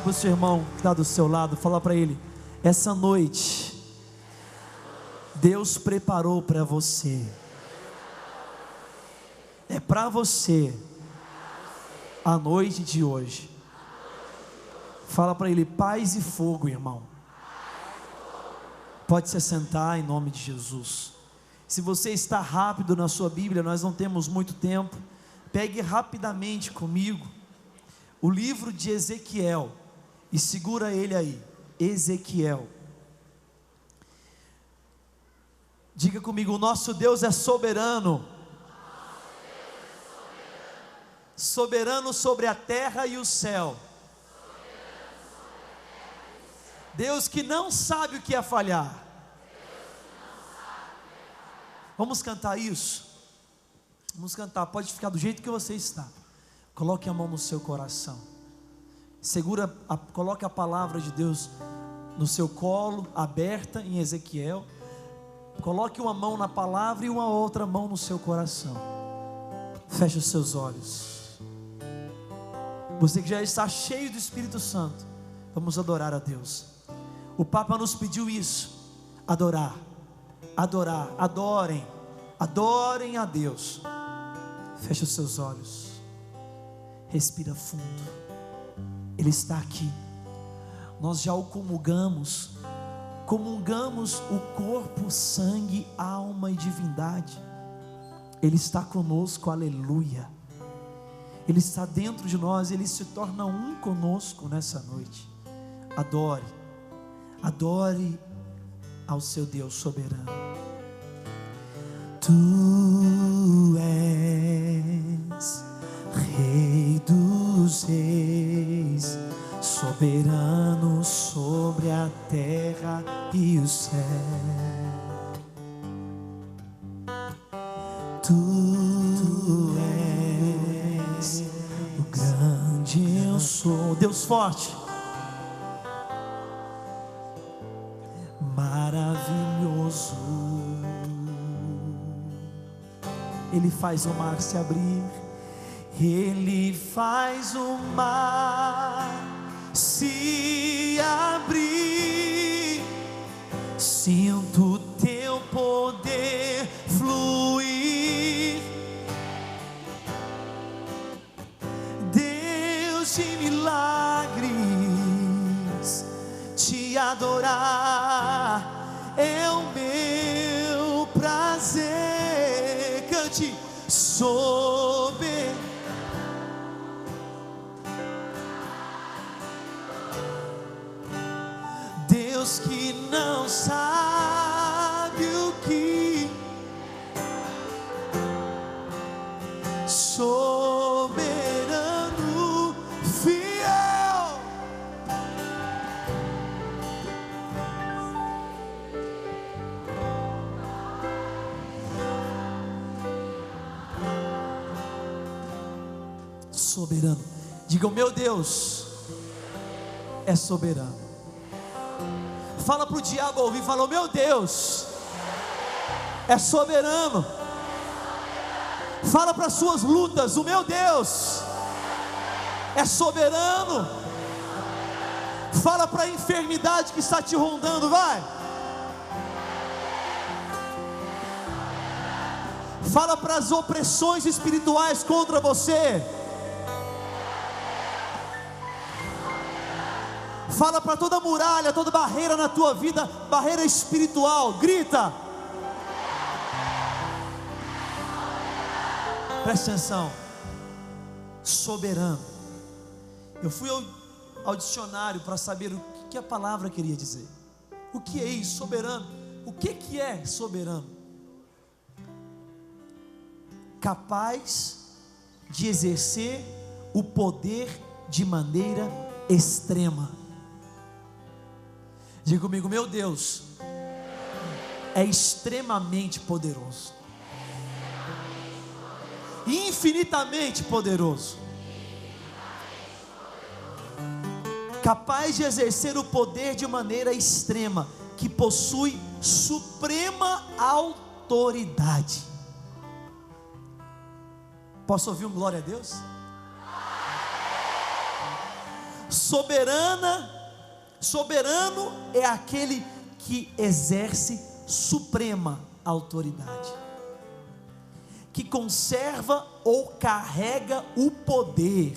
para o seu irmão que está do seu lado, fala para ele: essa noite Deus preparou para você, é para você a noite de hoje. Fala para ele: paz e fogo, irmão. Pode se sentar em nome de Jesus. Se você está rápido na sua Bíblia, nós não temos muito tempo, pegue rapidamente comigo o livro de Ezequiel e segura ele aí, Ezequiel. Diga comigo: o nosso Deus é soberano. Soberano sobre a terra e o céu. Deus que não sabe o que é falhar. Vamos cantar isso? Vamos cantar, pode ficar do jeito que você está. Coloque a mão no seu coração. Coloque a palavra de Deus no seu colo, aberta em Ezequiel. Coloque uma mão na palavra e uma outra mão no seu coração. Feche os seus olhos. Você que já está cheio do Espírito Santo, vamos adorar a Deus. O Papa nos pediu isso: adorar, adorar, adorem, adorem a Deus. Feche os seus olhos, respira fundo. Ele está aqui. Nós já o comungamos o corpo, sangue, alma e divindade. Ele está conosco, aleluia. Ele está dentro de nós, Ele se torna um conosco nessa noite. Adore, adore ao seu Deus soberano. Tu és Rei dos reis, soberano sobre a terra e o céu. Tu és o grande eu sou, Deus forte, maravilhoso. Ele faz o mar se abrir, Ele faz o mar se abrir. Sinto teu poder fluir, Deus de milagres. Te adorar é o meu prazer. Cante: soberano. Deus que não sabe o que, soberano, fiel. Soberano, diga: o meu Deus é soberano. Fala para o diabo ouvir, fala: o meu Deus é soberano. Fala para as suas lutas: o meu Deus é soberano. Fala para a enfermidade que está te rondando, vai. Fala para as opressões espirituais contra você. Fala para toda muralha, toda barreira na tua vida, barreira espiritual, grita. Presta atenção. Soberano. Eu fui ao dicionário para saber o que a palavra queria dizer. O que é isso, soberano? O que é soberano? Capaz de exercer o poder de maneira extrema. Diga comigo: meu Deus é extremamente poderoso, infinitamente poderoso, capaz de exercer o poder de maneira extrema, que possui suprema autoridade. Posso ouvir um glória a Deus? Soberano é aquele que exerce suprema autoridade, que conserva ou carrega o poder,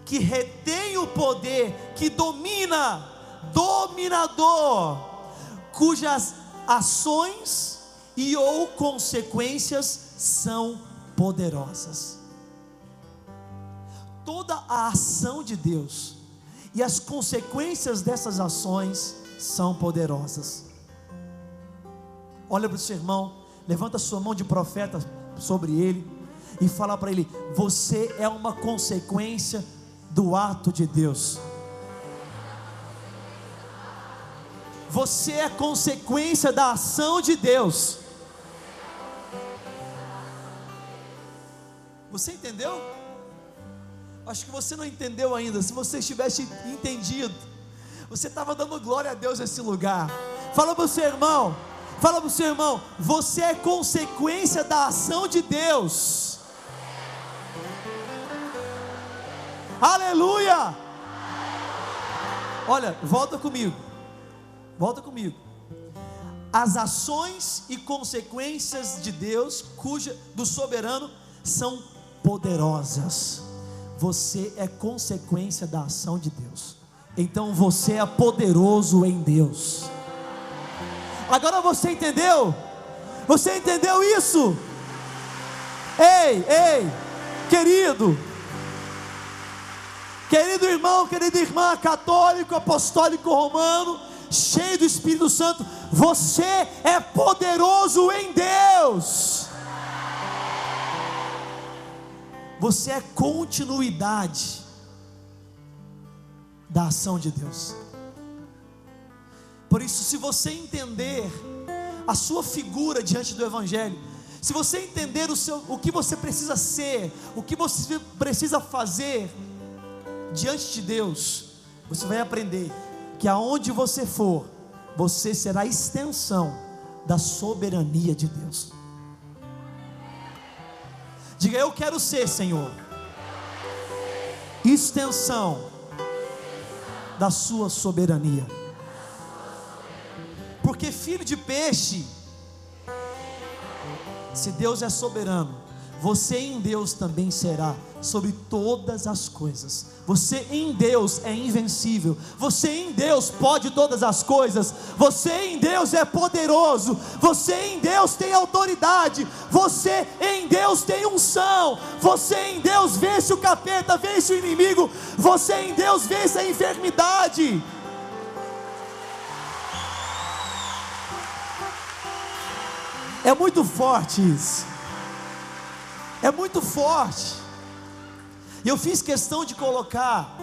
que retém o poder, que domina, dominador, cujas ações e ou consequências são poderosas. Toda a ação de Deus e as consequências dessas ações são poderosas. Olha para o seu irmão, levanta sua mão de profeta sobre ele e fala para ele: você é uma consequência do ato de Deus. Você é consequência da ação de Deus. Você entendeu? Acho que você não entendeu ainda. Se você tivesse entendido, você estava dando glória a Deus nesse lugar. Fala para o seu irmão, você é consequência da ação de Deus. Aleluia! Olha, volta comigo. As ações e consequências de Deus, do soberano, são poderosas. Você é consequência da ação de Deus. Então você é poderoso em Deus. Agora você entendeu? Você entendeu isso? Ei, querido irmão, querida irmã, católico, apostólico, romano, cheio do Espírito Santo, você é poderoso em Deus. Você é continuidade da ação de Deus. Por isso, se você entender a sua figura diante do Evangelho, se você entender o que você precisa ser, o que você precisa fazer diante de Deus, você vai aprender que aonde você for, você será extensão da soberania de Deus. Diga: eu quero ser, Senhor, extensão da sua soberania. Porque filho de peixe, se Deus é soberano, você em Deus também será sobre todas as coisas. Você em Deus é invencível. Você em Deus pode todas as coisas. Você em Deus é poderoso. Você em Deus tem autoridade. Você em Deus tem unção. Você em Deus vence o capeta, vence o inimigo. Você em Deus vence a enfermidade. É muito forte isso. É muito forte. E eu fiz questão de colocar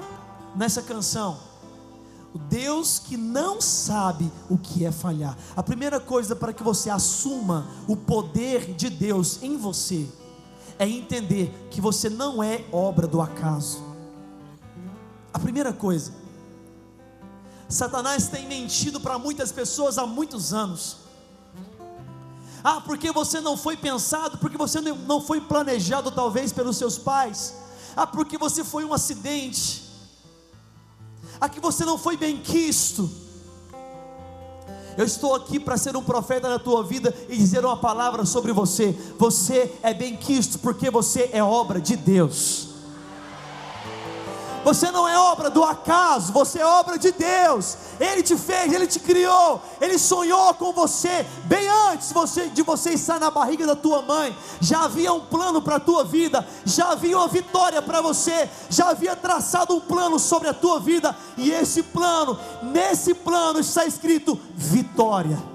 nessa canção o Deus que não sabe o que é falhar. A primeira coisa para que você assuma o poder de Deus em você é entender que você não é obra do acaso. A primeira coisa. Satanás tem mentido para muitas pessoas há muitos anos. Porque você não foi pensado, porque você não foi planejado talvez pelos seus pais. Porque você foi um acidente. Que você não foi bem quisto. Eu estou aqui para ser um profeta na tua vida e dizer uma palavra sobre você. Você é bem quisto porque você é obra de Deus. Você não é obra do acaso, você é obra de Deus. Ele te fez, Ele te criou, Ele sonhou com você bem antes de você estar na barriga da tua mãe. Já havia um plano para a tua vida, já havia uma vitória para você, já havia traçado um plano sobre a tua vida. E nesse plano está escrito vitória.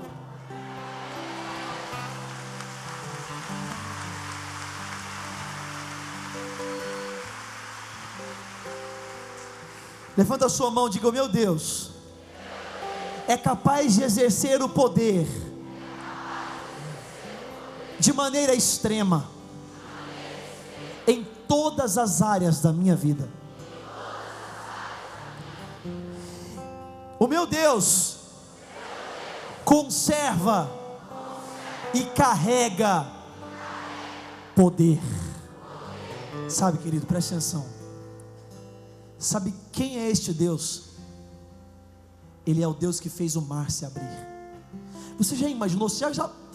Levanta a sua mão e diga: meu Deus é capaz de exercer o poder de maneira extrema em todas as áreas da minha vida. O meu Deus conserva e carrega poder. Sabe, querido, preste atenção. Sabe quem é este Deus? Ele é o Deus que fez o mar se abrir. Você já imaginou? Você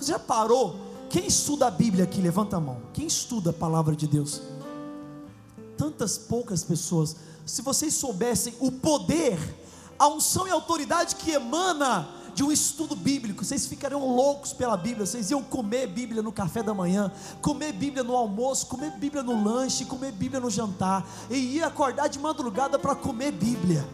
já parou? Quem estuda a Bíblia aqui? Levanta a mão. Quem estuda a palavra de Deus? Tantas poucas pessoas. Se vocês soubessem o poder, a unção e a autoridade que emana de um estudo bíblico, vocês ficariam loucos pela Bíblia. Vocês iam comer Bíblia no café da manhã, comer Bíblia no almoço, comer Bíblia no lanche, comer Bíblia no jantar, e ia acordar de madrugada para comer Bíblia.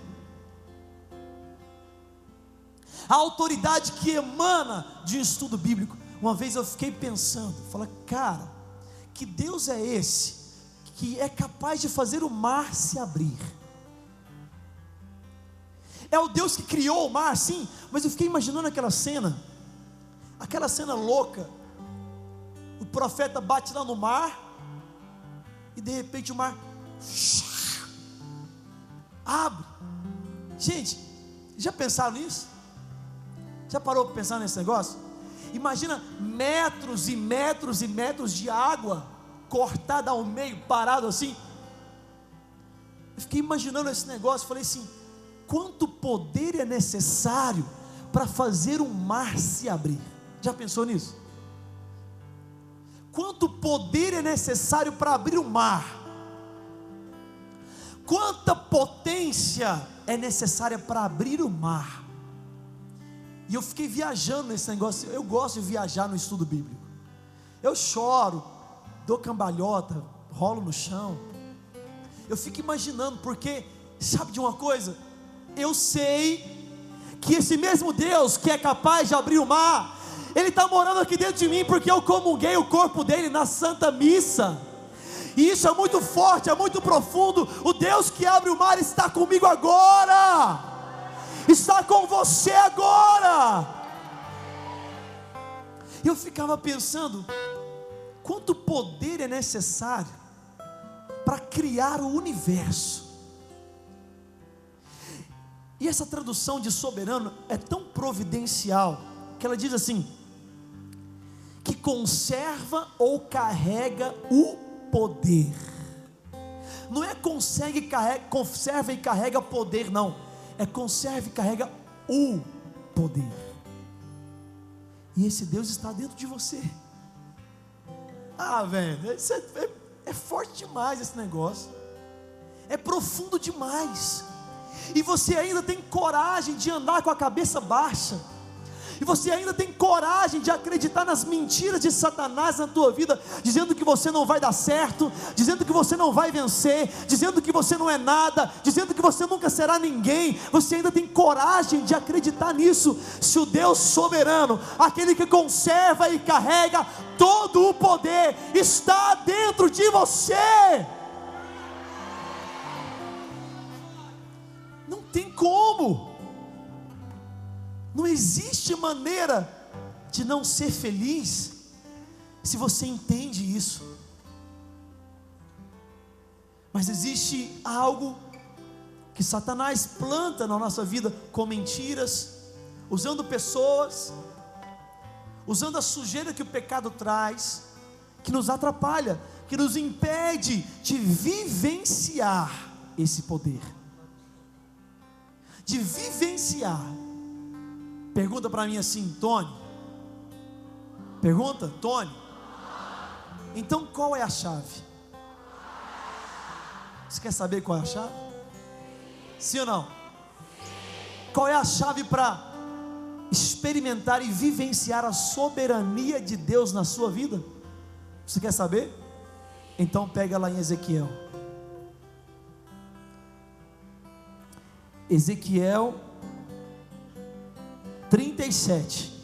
A autoridade que emana de um estudo bíblico. Uma vez eu fiquei pensando, falei, cara, que Deus é esse que é capaz de fazer o mar se abrir? É o Deus que criou o mar, sim, mas eu fiquei imaginando aquela cena louca. O profeta bate lá no mar, e de repente o mar abre. Gente, já pensaram nisso? Já parou para pensar nesse negócio? Imagina metros e metros e metros de água cortada ao meio, parado assim. Eu fiquei imaginando esse negócio, falei assim, quanto poder é necessário para fazer um mar se abrir? Já pensou nisso? Quanto poder é necessário para abrir o mar? Quanta potência é necessária para abrir o mar? E eu fiquei viajando nesse negócio. Eu gosto de viajar no estudo bíblico. Eu choro, dou cambalhota, rolo no chão. Eu fico imaginando, porque sabe de uma coisa? Eu sei que esse mesmo Deus que é capaz de abrir o mar, Ele está morando aqui dentro de mim, porque eu comunguei o corpo dele na Santa Missa. E isso é muito forte, é muito profundo. O Deus que abre o mar está comigo agora, está com você agora. Eu ficava pensando, quanto poder é necessário para criar o universo. E essa tradução de soberano é tão providencial, que ela diz assim, que conserva ou carrega o poder. Não é conserva e carrega poder, não. É conserva e carrega o poder. E esse Deus está dentro de você. Ah, velho, isso é forte demais esse negócio. É profundo demais. E você ainda tem coragem de andar com a cabeça baixa. E você ainda tem coragem de acreditar nas mentiras de Satanás na tua vida, dizendo que você não vai dar certo, dizendo que você não vai vencer, dizendo que você não é nada, dizendo que você nunca será ninguém. Você ainda tem coragem de acreditar nisso? Se o Deus soberano, aquele que conserva e carrega todo o poder, está dentro de você, não tem como. Não existe maneira de não ser feliz, se você entende isso. Mas existe algo que Satanás planta na nossa vida, com mentiras, usando pessoas, usando a sujeira que o pecado traz, que nos atrapalha, que nos impede de vivenciar esse poder, de vivenciar. Pergunta para mim assim, Tony. Pergunta, Tony. Então qual é a chave? Você quer saber qual é a chave? Sim ou não? Qual é a chave para experimentar e vivenciar a soberania de Deus na sua vida? Você quer saber? Então pega lá em Ezequiel. Ezequiel 37.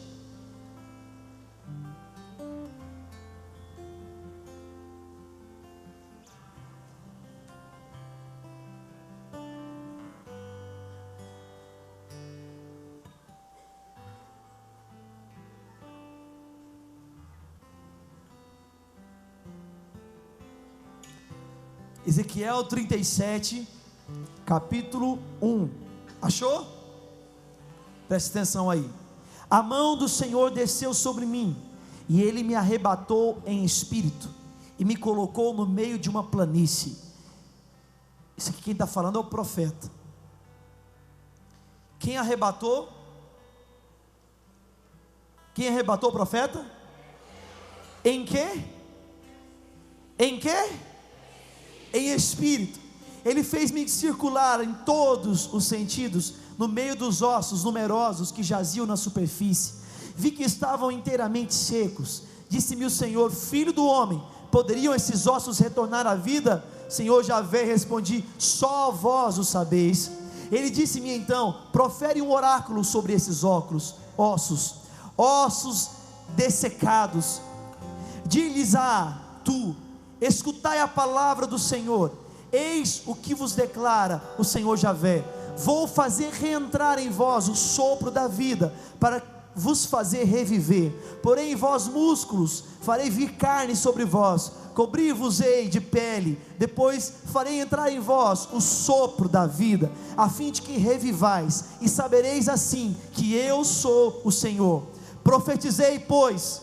Ezequiel 37, capítulo 1. Achou? Preste atenção aí. A mão do Senhor desceu sobre mim, e Ele me arrebatou em espírito, e me colocou no meio de uma planície. Isso aqui quem está falando é o profeta. Quem arrebatou? Quem arrebatou o profeta? Em quê? Em quê? Em espírito. Ele fez-me circular em todos os sentidos, no meio dos ossos numerosos que jaziam na superfície. Vi que estavam inteiramente secos. Disse-me o Senhor: filho do homem, poderiam esses ossos retornar à vida? Senhor Javé, respondi: só vós o sabeis. Ele disse-me então: profere um oráculo sobre esses ossos dessecados. Diz-lhes tu: escutai a palavra do Senhor. Eis o que vos declara o Senhor Javé: vou fazer reentrar em vós o sopro da vida, para vos fazer reviver. Porém em vós músculos farei vir carne sobre vós, cobrir-vos-ei de pele. Depois farei entrar em vós o sopro da vida, a fim de que revivais, e sabereis assim que eu sou o Senhor. Profetizei, pois,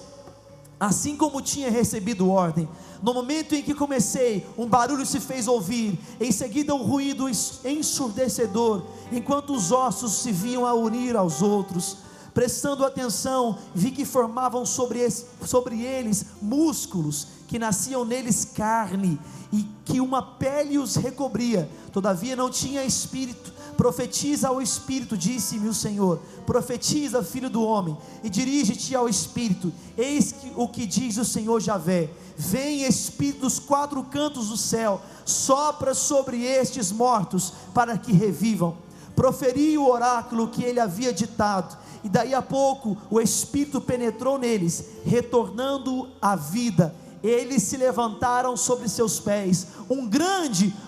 assim como tinha recebido ordem. No momento em que comecei, um barulho se fez ouvir, em seguida um ruído ensurdecedor, enquanto os ossos se vinham a unir aos outros. Prestando atenção, vi que formavam sobre eles músculos, que nasciam neles carne, e que uma pele os recobria. Todavia não tinha espírito. Profetiza ao espírito, disse-me o Senhor. Profetiza, filho do homem, e dirige-te ao espírito. Eis o que diz o Senhor Javé: vem espírito dos quatro cantos do céu, sopra sobre estes mortos, para que revivam. Proferi o oráculo que ele havia ditado, e daí a pouco o Espírito penetrou neles, retornando à vida. Eles se levantaram sobre seus pés,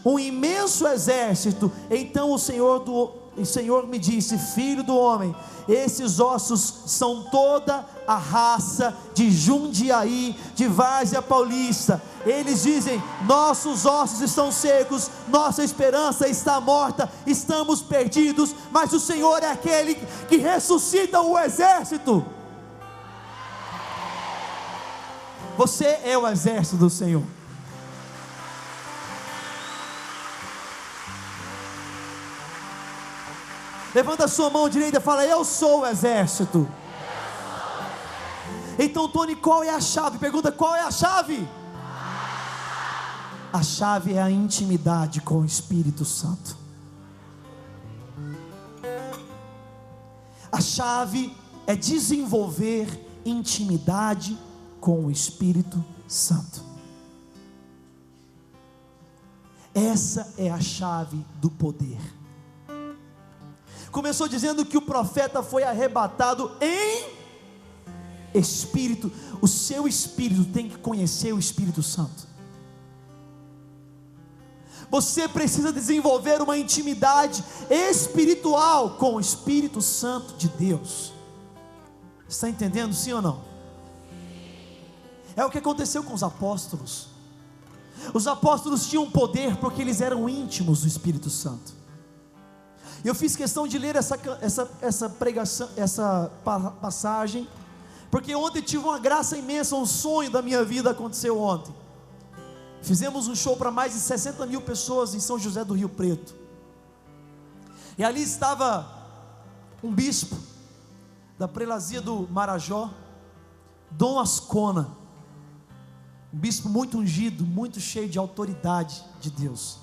um imenso exército. Então o Senhor me disse: filho do homem, esses ossos são toda a raça de Jundiaí, de Várzea Paulista. Eles dizem: nossos ossos estão secos, nossa esperança está morta, estamos perdidos. Mas o Senhor é aquele que ressuscita o exército. Você é o exército do Senhor. Levanta a sua mão direita e fala: eu sou o exército. Então, Tony, qual é a chave? Pergunta: qual é a chave? A chave é a intimidade com o Espírito Santo. A chave é desenvolver intimidade com o Espírito Santo. Essa é a chave do poder. Começou dizendo que o profeta foi arrebatado em espírito. O seu espírito tem que conhecer o Espírito Santo. Você precisa desenvolver uma intimidade espiritual com o Espírito Santo de Deus. Está entendendo, sim ou não? É o que aconteceu com os apóstolos. Os apóstolos tinham poder porque eles eram íntimos do Espírito Santo. Eu fiz questão de ler essa pregação, essa passagem, porque ontem tive uma graça imensa. Um sonho da minha vida aconteceu ontem. Fizemos um show para mais de 60 mil pessoas em São José do Rio Preto, e ali estava um bispo da prelazia do Marajó, Dom Ascona, um bispo muito ungido, muito cheio de autoridade de Deus.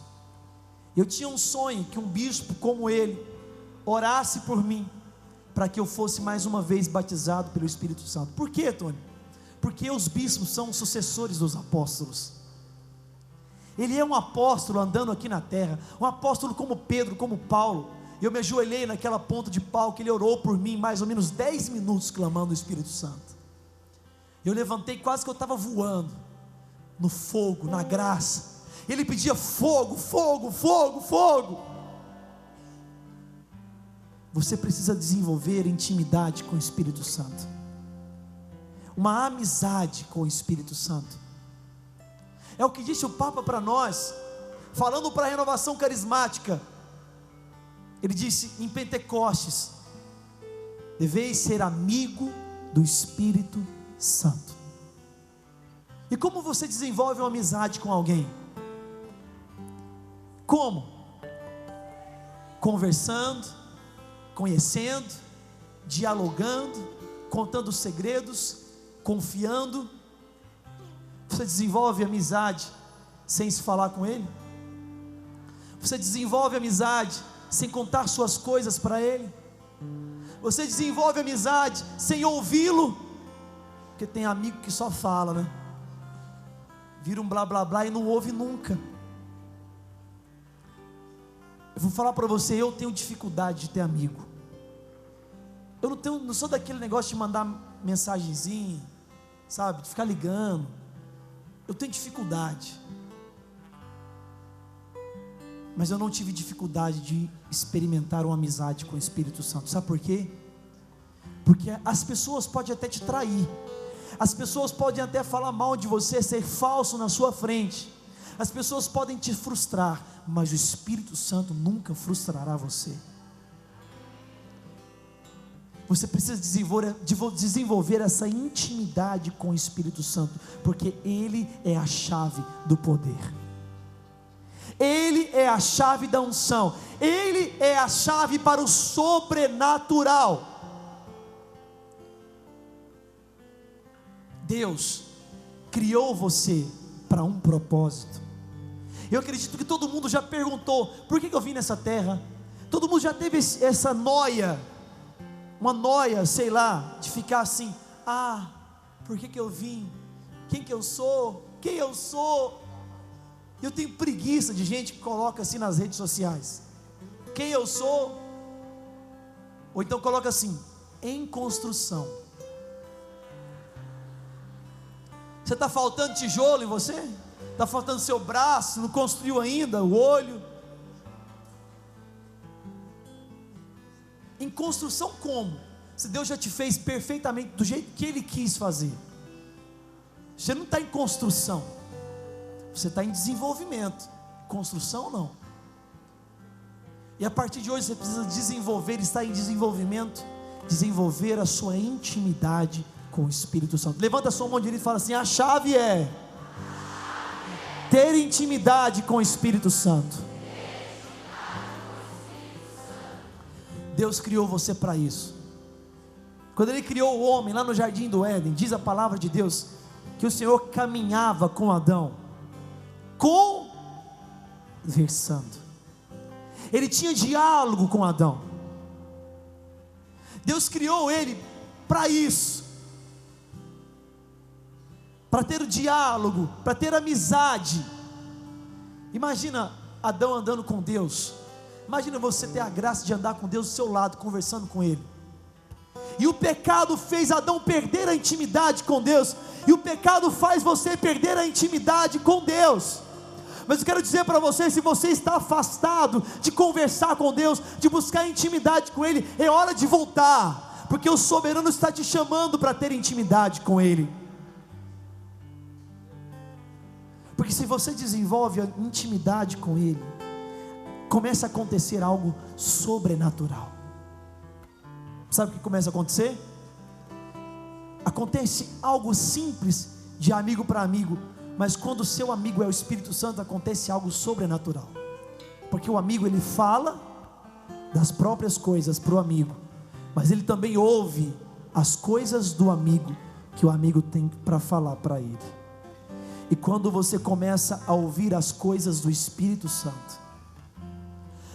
Eu tinha um sonho que um bispo como ele orasse por mim, para que eu fosse mais uma vez batizado pelo Espírito Santo. Por quê, Tony? Porque os bispos são sucessores dos apóstolos. Ele é um apóstolo andando aqui na terra, um apóstolo como Pedro, como Paulo. Eu me ajoelhei naquela ponta de pau que ele orou por mim, mais ou menos 10 minutos clamando o Espírito Santo. Eu levantei, quase que eu estava voando no fogo, na graça. Ele pedia fogo, fogo, fogo, fogo. Você precisa desenvolver intimidade com o Espírito Santo, uma amizade com o Espírito Santo. É o que disse o Papa para nós, falando para a renovação carismática. Ele disse em Pentecostes: deveis ser amigo do Espírito Santo. E como você desenvolve uma amizade com alguém? Como? conversando, conhecendo, dialogando, contando segredos, confiando. Você desenvolve amizade sem se falar com ele? Você desenvolve amizade sem contar suas coisas para ele? Você desenvolve amizade sem ouvi-lo? Porque tem amigo que só fala, né? Vira um blá blá blá e não ouve nunca. Eu vou falar para você, eu tenho dificuldade de ter amigo. Eu não sou daquele negócio de mandar mensagenzinha, sabe, de ficar ligando. Eu tenho dificuldade. Mas eu não tive dificuldade de experimentar uma amizade com o Espírito Santo. Sabe por quê? Porque as pessoas podem até te trair, as pessoas podem até falar mal de você, ser falso na sua frente, as pessoas podem te frustrar, mas o Espírito Santo nunca frustrará você. Você precisa desenvolver essa intimidade com o Espírito Santo, porque Ele é a chave do poder, Ele é a chave da unção, Ele é a chave para o sobrenatural. Deus criou você para um propósito. Eu acredito que todo mundo já perguntou: por que eu vim nessa terra? Todo mundo já teve essa noia, uma noia, sei lá, de ficar assim: por que eu vim? Quem que eu sou? Quem eu sou? Eu tenho preguiça de gente que coloca assim nas redes sociais: quem eu sou? Ou então coloca assim: em construção. Você está faltando tijolo em você? Está faltando seu braço, não construiu ainda o olho? Em construção como? Se Deus já te fez perfeitamente do jeito que Ele quis fazer. Você não está em construção, você está em desenvolvimento. Construção não. E a partir de hoje você precisa desenvolver, estar em desenvolvimento, desenvolver a sua intimidade com o Espírito Santo. Levanta a sua mão direita e fala assim: a chave é ter intimidade com o Espírito Santo. Deus criou você para isso. Quando Ele criou o homem lá no jardim do Éden, diz a palavra de Deus que o Senhor caminhava com Adão, conversando. Ele tinha diálogo com Adão. Deus criou ele para isso, para ter o diálogo, para ter amizade. Imagina Adão andando com Deus. Imagina você ter a graça de andar com Deus do seu lado, conversando com Ele. E o pecado fez Adão perder a intimidade com Deus, e o pecado faz você perder a intimidade com Deus. Mas eu quero dizer para você, se você está afastado de conversar com Deus, de buscar intimidade com Ele, é hora de voltar, porque o soberano está te chamando para ter intimidade com Ele. Porque se você desenvolve a intimidade com Ele, começa a acontecer algo sobrenatural. Sabe o que começa a acontecer? Acontece algo simples, de amigo para amigo, mas quando o seu amigo é o Espírito Santo, acontece algo sobrenatural. Porque o amigo, ele fala das próprias coisas para o amigo, mas ele também ouve as coisas do amigo, que o amigo tem para falar para ele. E quando você começa a ouvir as coisas do Espírito Santo,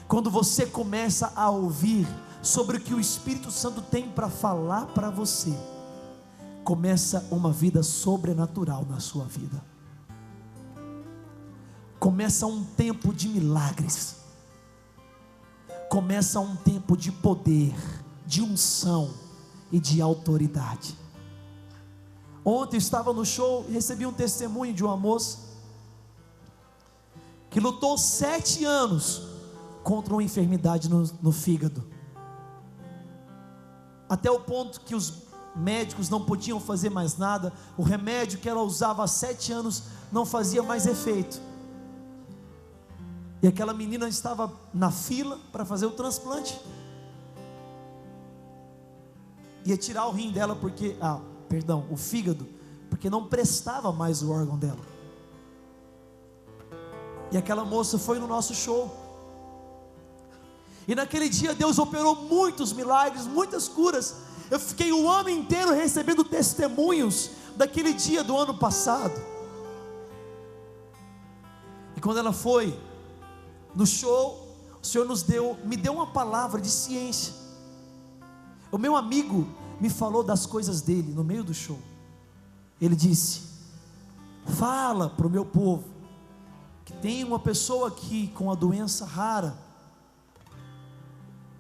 quando você começa a ouvir sobre o que o Espírito Santo tem para falar para você, começa uma vida sobrenatural na sua vida. Começa um tempo de milagres, começa um tempo de poder, de unção e de autoridade. Ontem eu estava no show e recebi um testemunho de uma moça que lutou 7 anos contra uma enfermidade no fígado, até o ponto que os médicos não podiam fazer mais nada. O remédio que ela usava há 7 anos não fazia mais efeito, e aquela menina estava na fila para fazer o transplante. Ia tirar o rim dela porque, o fígado, porque não prestava mais o órgão dela. E aquela moça foi no nosso show, E naquele dia Deus operou muitos milagres, muitas curas. Eu fiquei o ano inteiro recebendo testemunhos daquele dia do ano passado. E quando ela foi no show, o Senhor me deu uma palavra de ciência. O meu amigo me falou das coisas dele no meio do show. Ele disse: fala para o meu povo que tem uma pessoa aqui com a doença rara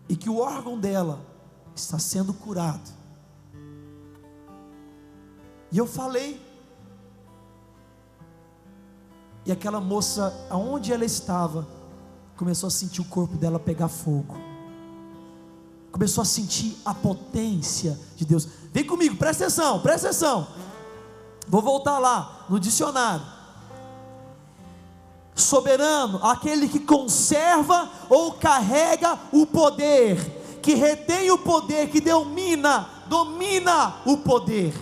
e que o órgão dela está sendo curado. E eu falei, e aquela moça, aonde ela estava, começou a sentir o corpo dela pegar fogo, começou a sentir a potência de Deus. Vem comigo, presta atenção, presta atenção. Vou voltar lá no dicionário. Soberano, aquele que conserva ou carrega o poder, que retém o poder, que domina o poder.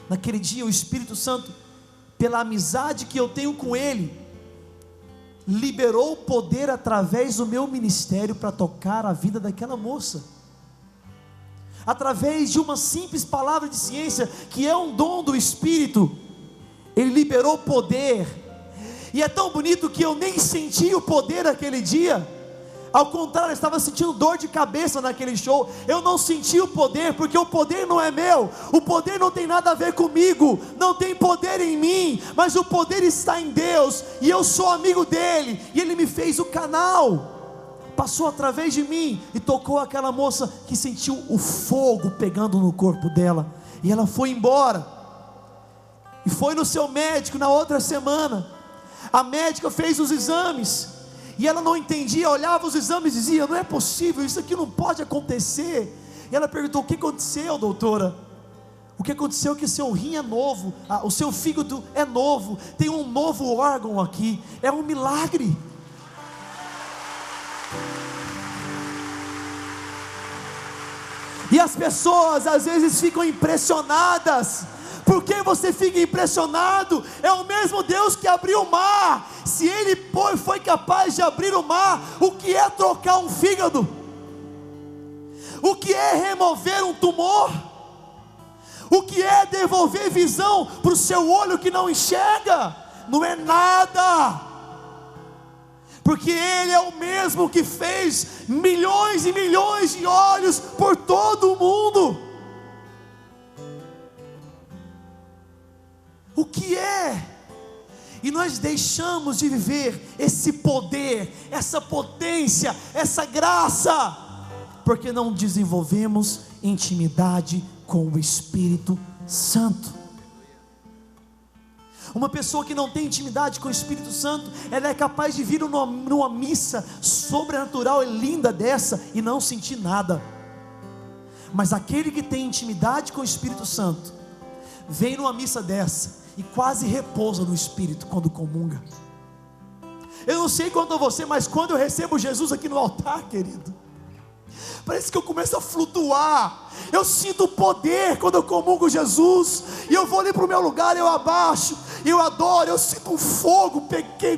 Naquele dia o Espírito Santo, pela amizade que eu tenho com Ele, liberou o poder através do meu ministério para tocar a vida daquela moça, através de uma simples palavra de ciência, que é um dom do Espírito. Ele liberou poder, e é tão bonito que eu nem senti o poder naquele dia. Ao contrário, eu estava sentindo dor de cabeça naquele show. Eu não senti o poder, porque o poder não é meu, o poder não tem nada a ver comigo, não tem poder em mim, mas o poder está em Deus, e eu sou amigo dele, e ele me fez o canal, passou através de mim, e tocou aquela moça que sentiu o fogo pegando no corpo dela, e ela foi embora, e foi no seu médico na outra semana. A médica fez os exames, e ela não entendia, olhava os exames e dizia: não é possível, isso aqui não pode acontecer. E ela perguntou: o que aconteceu, doutora? O que aconteceu é que o seu rim é novo, o seu fígado é novo, tem um novo órgão aqui, é um milagre. E as pessoas às vezes ficam impressionadas. Por que você fica impressionado? É o mesmo Deus que abriu o mar. Se Ele foi capaz de abrir o mar, o que é trocar um fígado? O que é remover um tumor? O que é devolver visão para o seu olho que não enxerga? Não é nada, porque Ele é o mesmo que fez milhões e milhões de olhos por todo o mundo. O que é? E nós deixamos de viver esse poder, essa potência, essa graça, porque não desenvolvemos intimidade com o Espírito Santo. Uma pessoa que não tem intimidade com o Espírito Santo, ela é capaz de vir numa missa sobrenatural e linda dessa e não sentir nada. Mas aquele que tem intimidade com o Espírito Santo, vem numa missa dessa e quase repousa no Espírito quando comunga. Eu não sei quanto a você, mas quando eu recebo Jesus aqui no altar, querido, parece que eu começo a flutuar. Eu sinto poder quando eu comungo Jesus, e eu vou ali para o meu lugar, eu abaixo, eu adoro, eu sinto um fogo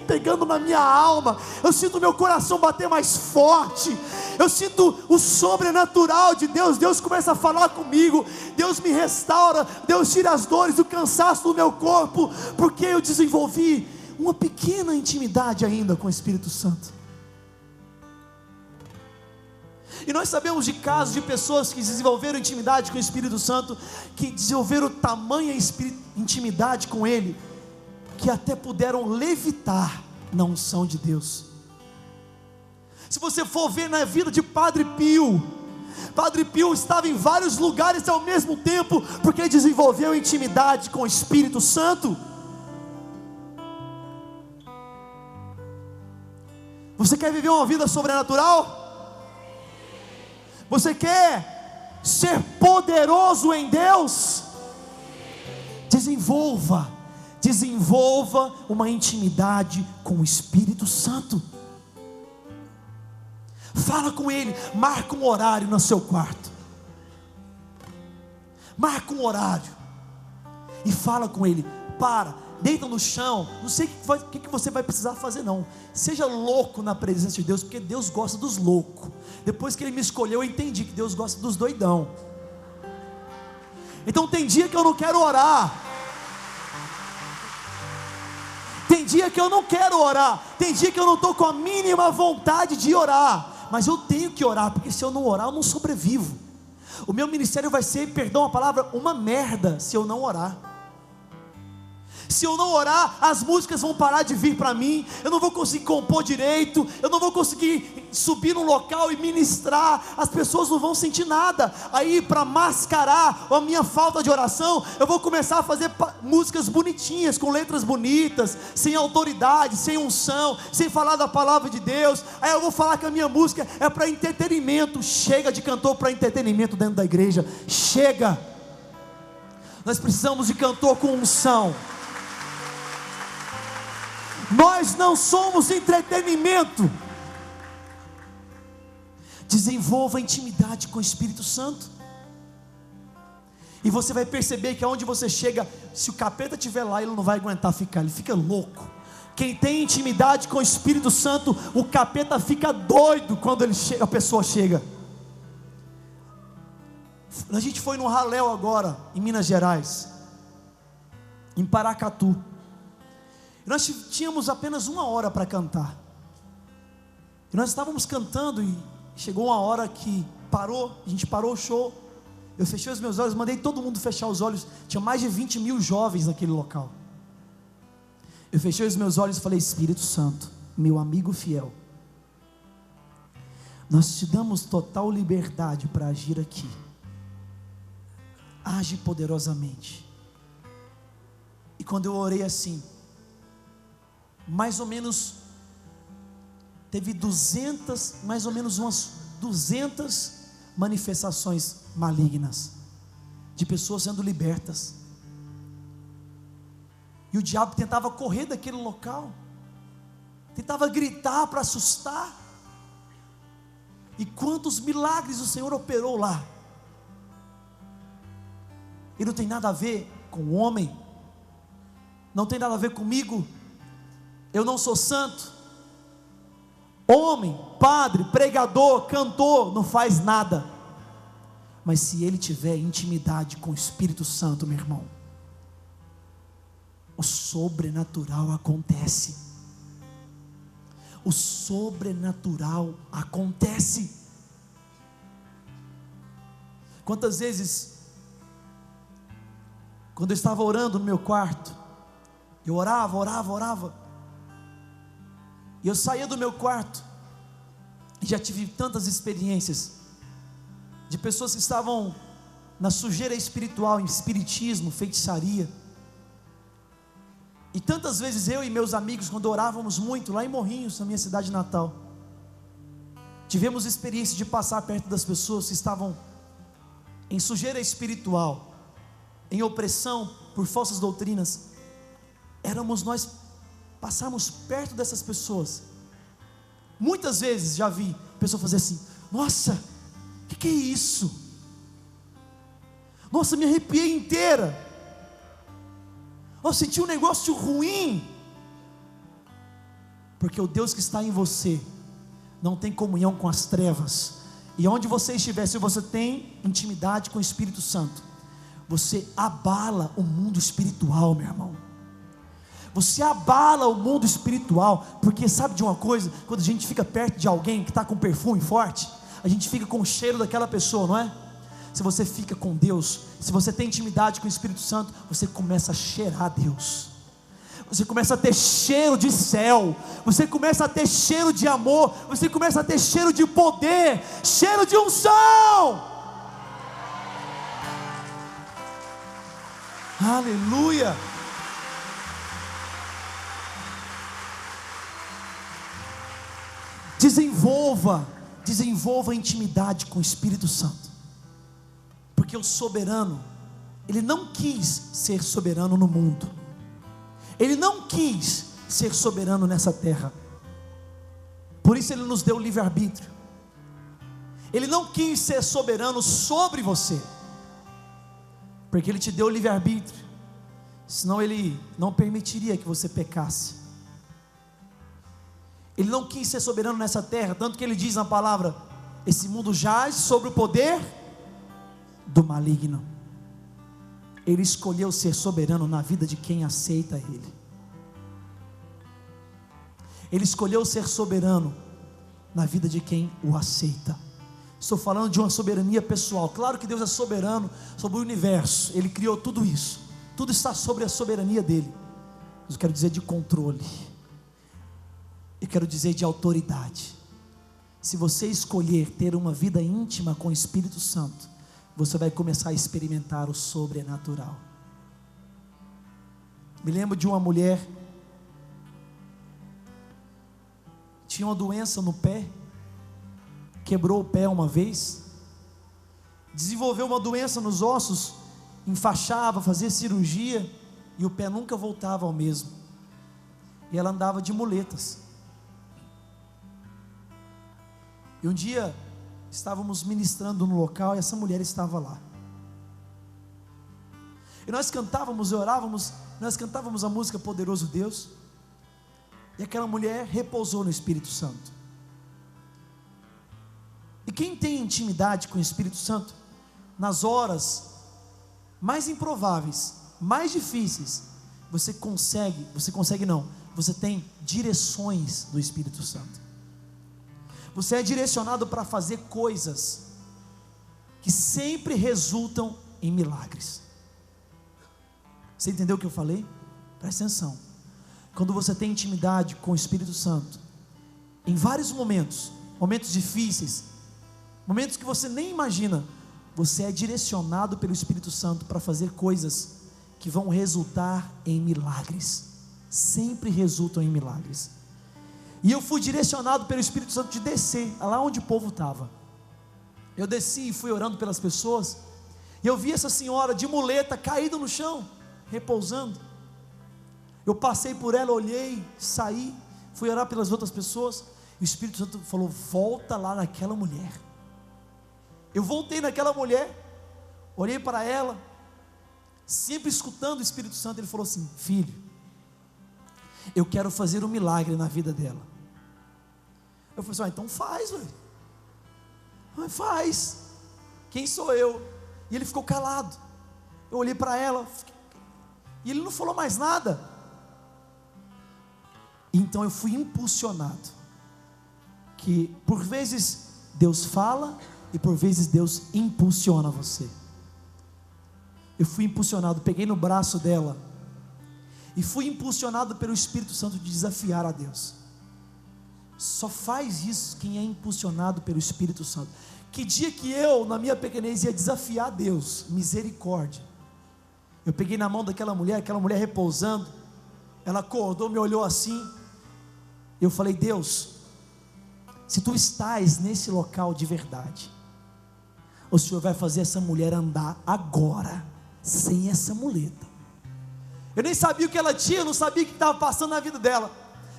pegando na minha alma, eu sinto meu coração bater mais forte, eu sinto o sobrenatural de Deus. Deus começa a falar comigo, Deus me restaura, Deus tira as dores, o cansaço do meu corpo, porque eu desenvolvi uma pequena intimidade ainda com o Espírito Santo. E nós sabemos de casos de pessoas que desenvolveram intimidade com o Espírito Santo, que desenvolveram tamanha intimidade com Ele, que até puderam levitar na unção de Deus. Se você for ver na vida de Padre Pio estava em vários lugares ao mesmo tempo, porque desenvolveu intimidade com o Espírito Santo. Você quer viver uma vida sobrenatural? Você quer ser poderoso em Deus? Desenvolva uma intimidade com o Espírito Santo. Fala com Ele, marca um horário no seu quarto, marca um horário, e fala com Ele. Deita no chão, não sei o que você vai precisar fazer não. Seja louco na presença de Deus, porque Deus gosta dos loucos. Depois que Ele me escolheu, eu entendi que Deus gosta dos doidão. Então tem dia que eu não quero orar, tem dia que eu não quero orar, tem dia que eu não estou com a mínima vontade de orar, mas eu tenho que orar, porque se eu não orar eu não sobrevivo. O meu ministério vai ser, perdão a palavra, uma merda se eu não orar. Se eu não orar, as músicas vão parar de vir para mim, eu não vou conseguir compor direito, eu não vou conseguir subir num local e ministrar, as pessoas não vão sentir nada. Aí, para mascarar a minha falta de oração, eu vou começar a fazer músicas bonitinhas, com letras bonitas, sem autoridade, sem unção, sem falar da palavra de Deus. Aí eu vou falar que a minha música é para entretenimento. Chega de cantor para entretenimento dentro da igreja, chega. Nós precisamos de cantor com unção. Nós não somos entretenimento. Desenvolva intimidade com o Espírito Santo, e você vai perceber que aonde você chega, se o capeta estiver lá, ele não vai aguentar ficar, ele fica louco. Quem tem intimidade com o Espírito Santo, o capeta fica doido quando a pessoa chega. A gente foi no Raléu agora, em Minas Gerais, em Paracatu. Nós tínhamos apenas 1 hora para cantar, e nós estávamos cantando, e chegou uma hora que a gente parou o show. Eu fechei os meus olhos, mandei todo mundo fechar os olhos. Tinha mais de 20 mil jovens naquele local. Eu fechei os meus olhos e falei: Espírito Santo, meu amigo fiel, nós te damos total liberdade para agir aqui. Age poderosamente. E quando eu orei assim, mais ou menos teve mais ou menos umas 200 manifestações malignas, de pessoas sendo libertas. E o diabo tentava correr daquele local, tentava gritar para assustar. E quantos milagres o Senhor operou lá. E não tem nada a ver com o homem, não tem nada a ver comigo. Eu não sou santo. Homem, padre, pregador, cantor, não faz nada. Mas se ele tiver intimidade com o Espírito Santo, meu irmão, o sobrenatural acontece. O sobrenatural acontece. Quantas vezes, quando eu estava orando no meu quarto, eu orava, e eu saía do meu quarto, e já tive tantas experiências, de pessoas que estavam na sujeira espiritual, em espiritismo, feitiçaria. E tantas vezes eu e meus amigos, quando orávamos muito, lá em Morrinhos, na minha cidade natal, tivemos experiência de passar perto das pessoas que estavam em sujeira espiritual, em opressão por falsas doutrinas. Nós passarmos perto dessas pessoas. Muitas vezes já vi pessoa fazer assim: nossa, o que é isso? Nossa, me arrepiei inteira. Eu senti um negócio ruim. Porque o Deus que está em você não tem comunhão com as trevas. E onde você estiver, se você tem intimidade com o Espírito Santo, você abala o mundo espiritual, meu irmão. Você abala o mundo espiritual. Porque sabe de uma coisa? Quando a gente fica perto de alguém que está com perfume forte, a gente fica com o cheiro daquela pessoa, não é? Se você fica com Deus, se você tem intimidade com o Espírito Santo, você começa a cheirar Deus. Você começa a ter cheiro de céu. Você começa a ter cheiro de amor. Você começa a ter cheiro de poder, cheiro de unção. Aleluia. Desenvolva a intimidade com o Espírito Santo. Porque o soberano, ele não quis ser soberano no mundo. Ele não quis ser soberano nessa terra. Por isso ele nos deu o livre-arbítrio. Ele não quis ser soberano sobre você, porque ele te deu o livre-arbítrio. senão Ele não permitiria que você pecasse. Ele não quis ser soberano nessa terra, tanto que Ele diz na palavra: esse mundo jaz sobre o poder do maligno. Ele escolheu ser soberano na vida de quem aceita Ele. Ele escolheu ser soberano na vida de quem o aceita. Estou falando de uma soberania pessoal. Claro que Deus é soberano sobre o universo, Ele criou tudo isso, tudo está sobre a soberania dEle. Mas eu quero dizer de controle, eu quero dizer de autoridade. Se você escolher ter uma vida íntima com o Espírito Santo, você vai começar a experimentar o sobrenatural. Me lembro de uma mulher, tinha uma doença no pé, quebrou o pé uma vez, desenvolveu uma doença nos ossos, enfaixava, fazia cirurgia, e o pé nunca voltava ao mesmo, e ela andava de muletas. E um dia, estávamos ministrando no local, e essa mulher estava lá, e nós cantávamos e orávamos, nós cantávamos a música Poderoso Deus, e aquela mulher repousou no Espírito Santo. E quem tem intimidade com o Espírito Santo, nas horas mais improváveis, mais difíceis, você tem direções do Espírito Santo. Você é direcionado para fazer coisas que sempre resultam em milagres. Você entendeu o que eu falei? Presta atenção. Quando você tem intimidade com o Espírito Santo, em vários momentos difíceis, momentos que você nem imagina, você é direcionado pelo Espírito Santo para fazer coisas que vão resultar em milagres. Sempre resultam em milagres. E eu fui direcionado pelo Espírito Santo de descer lá onde o povo estava. Eu desci e fui orando pelas pessoas, e eu vi essa senhora de muleta caída no chão, repousando. Eu passei por ela, olhei, saí, fui orar pelas outras pessoas, e o Espírito Santo falou: volta lá naquela mulher. Eu voltei naquela mulher, olhei para ela, sempre escutando o Espírito Santo. Ele falou assim: filho, eu quero fazer um milagre na vida dela. Eu falei assim: então faz, velho. Mas faz. Quem sou eu? E ele ficou calado. Eu olhei para ela, e ele não falou mais nada. Então eu fui impulsionado, que por vezes Deus fala, e por vezes Deus impulsiona você. Eu fui impulsionado, peguei no braço dela, e fui impulsionado pelo Espírito Santo de desafiar a Deus. Só faz isso quem é impulsionado pelo Espírito Santo. Que dia que eu, na minha pequenez, ia desafiar Deus? Misericórdia. Eu peguei na mão daquela mulher, aquela mulher repousando, ela acordou, me olhou assim, eu falei: Deus, se tu estás nesse local de verdade, o Senhor vai fazer essa mulher andar agora, sem essa muleta. Eu nem sabia o que ela tinha, eu não sabia o que estava passando na vida dela.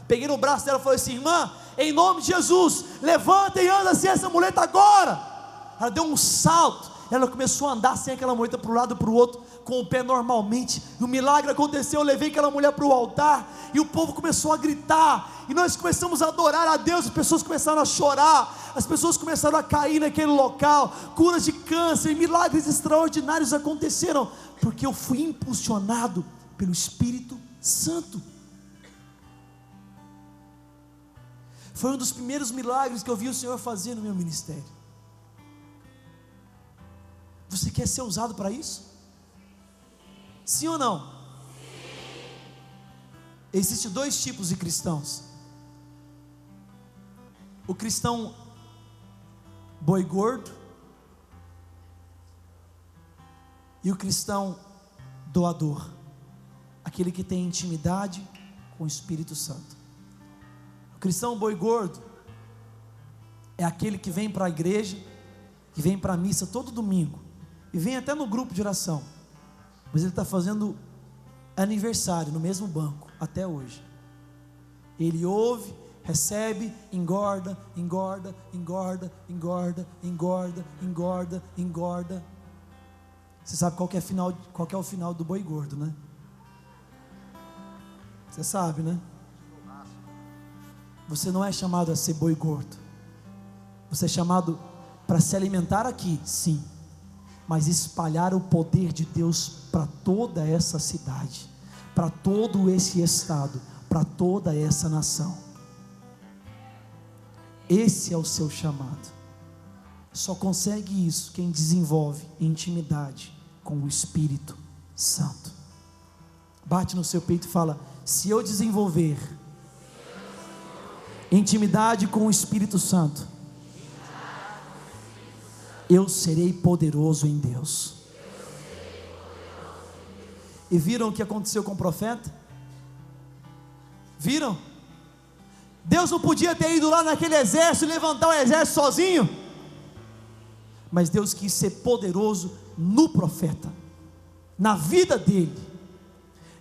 Peguei no braço dela e falei assim: irmã, em nome de Jesus, levanta e anda sem essa muleta agora. Ela deu um salto, ela começou a andar sem aquela muleta para um lado e para o outro, com o pé normalmente, e o milagre aconteceu. Eu levei aquela mulher para o altar, e o povo começou a gritar, e nós começamos a adorar a Deus, as pessoas começaram a chorar, as pessoas começaram a cair naquele local, curas de câncer, milagres extraordinários aconteceram, porque eu fui impulsionado pelo Espírito Santo. Foi um dos primeiros milagres que eu vi o Senhor fazer no meu ministério. Você quer ser usado para isso? Sim ou não? Sim. Existem dois tipos de cristãos: o cristão boi gordo e o cristão doador, aquele que tem intimidade com o Espírito Santo. O cristão boi gordo é aquele que vem para a igreja, que vem para a missa todo domingo, e vem até no grupo de oração, mas ele está fazendo aniversário no mesmo banco até hoje. Ele ouve, recebe, engorda, engorda, engorda, engorda, engorda, engorda, engorda. Você sabe qual que é o final do boi gordo, né? Você sabe, né? Você não é chamado a ser boi gordo. Você é chamado para se alimentar aqui, sim, mas espalhar o poder de Deus para toda essa cidade, para todo esse estado, para toda essa nação. Esse é o seu chamado. Só consegue isso quem desenvolve intimidade com o Espírito Santo. Bate no seu peito e fala: se eu desenvolver intimidade com o Espírito Santo, eu serei poderoso em Deus. E viram o que aconteceu com o profeta? Viram? Deus não podia ter ido lá naquele exército e levantar o exército sozinho, mas Deus quis ser poderoso no profeta, na vida dele.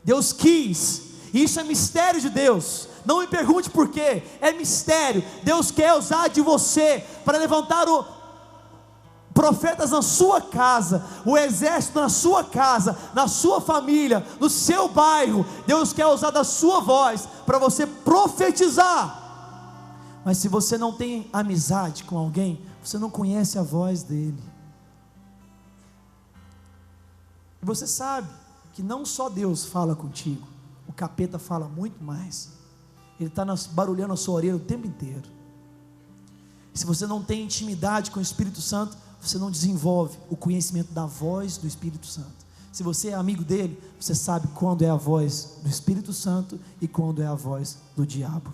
Deus quis, e isso é mistério de Deus. Não me pergunte por quê, é mistério. Deus quer usar de você para levantar profetas na sua casa, o exército na sua casa, na sua família, no seu bairro. Deus quer usar da sua voz para você profetizar. Mas se você não tem amizade com alguém, você não conhece a voz dele. E você sabe que não só Deus fala contigo, o capeta fala muito mais. Ele está barulhando a sua orelha o tempo inteiro. Se você não tem intimidade com o Espírito Santo, você não desenvolve o conhecimento da voz do Espírito Santo. Se você é amigo dele, você sabe quando é a voz do Espírito Santo e quando é a voz do diabo.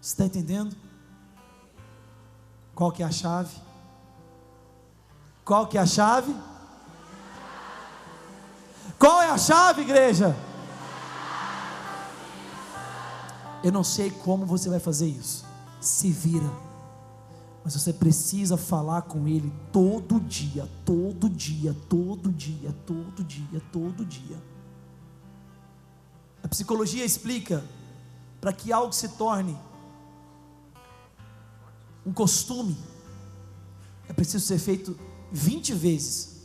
Você está entendendo? Qual que é a chave? Qual que é a chave? Qual é a chave, igreja? Eu não sei como você vai fazer isso. Se vira. Mas você precisa falar com Ele todo dia, todo dia, todo dia, todo dia, todo dia. A psicologia explica, para que algo se torne um costume, é preciso ser feito 20 vezes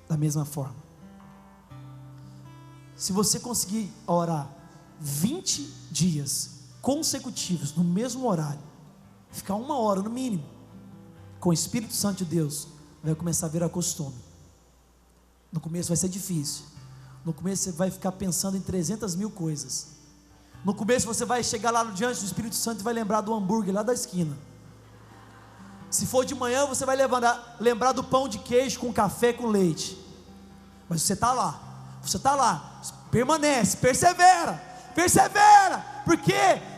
da mesma forma. Se você conseguir orar 20 dias consecutivos no mesmo horário, ficar 1 hora no mínimo com o Espírito Santo de Deus, vai começar a virar costume. No começo vai ser difícil. No começo você vai ficar pensando em 300 mil coisas. No começo você vai chegar lá diante do Espírito Santo e vai lembrar do hambúrguer lá da esquina. Se for de manhã, você vai lembrar do pão de queijo com café com leite. Mas você está lá, permanece, persevera, porque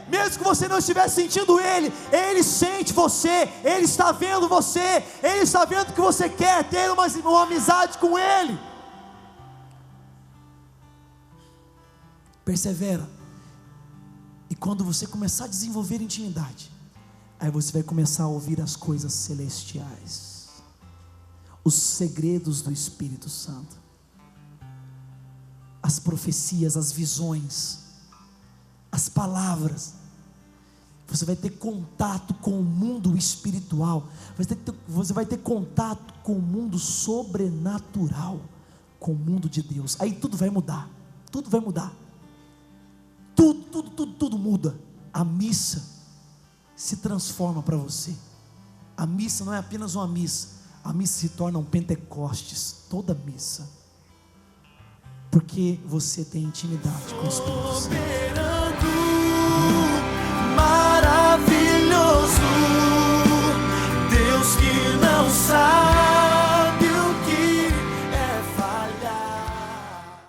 mesmo que você não estiver sentindo Ele, Ele sente você, Ele está vendo você, Ele está vendo que você quer ter uma amizade com Ele. Persevera, e quando você começar a desenvolver intimidade, aí você vai começar a ouvir as coisas celestiais, os segredos do Espírito Santo, as profecias, as visões, as palavras. Você vai ter contato com o mundo espiritual, você vai ter contato com o mundo sobrenatural, com o mundo de Deus. Aí tudo vai mudar, tudo vai mudar, tudo muda. A missa se transforma para você. A missa não é apenas uma missa, a missa se torna um Pentecostes, toda missa, porque você tem intimidade com o Espírito Santo.